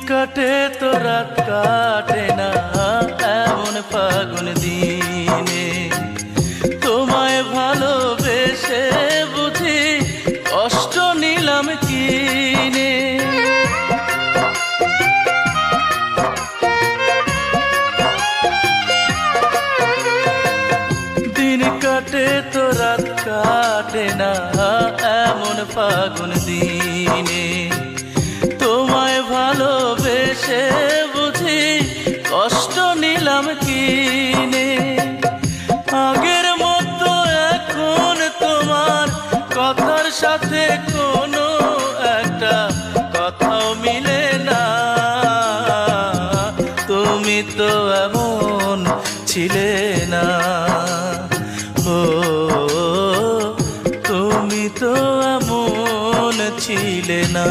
কাটে তো রাত কাটে না এমন ফাগুন দিনে, তোমায় ভালোবেসে বুঝি কষ্ট নিলাম কিনে। দিন কাটে তো রাত কাটে না এমন ফাগুন দিনে, তোমায় ভালোবেসে বুঝি কষ্ট নিলাম কিনে। আগের মতো এখন তোমার কথার সাথে কোনো একটা কথাও মিলে না। তুমি তো এমন ছিলে না, ও তুমি তো এমন ছিলে না।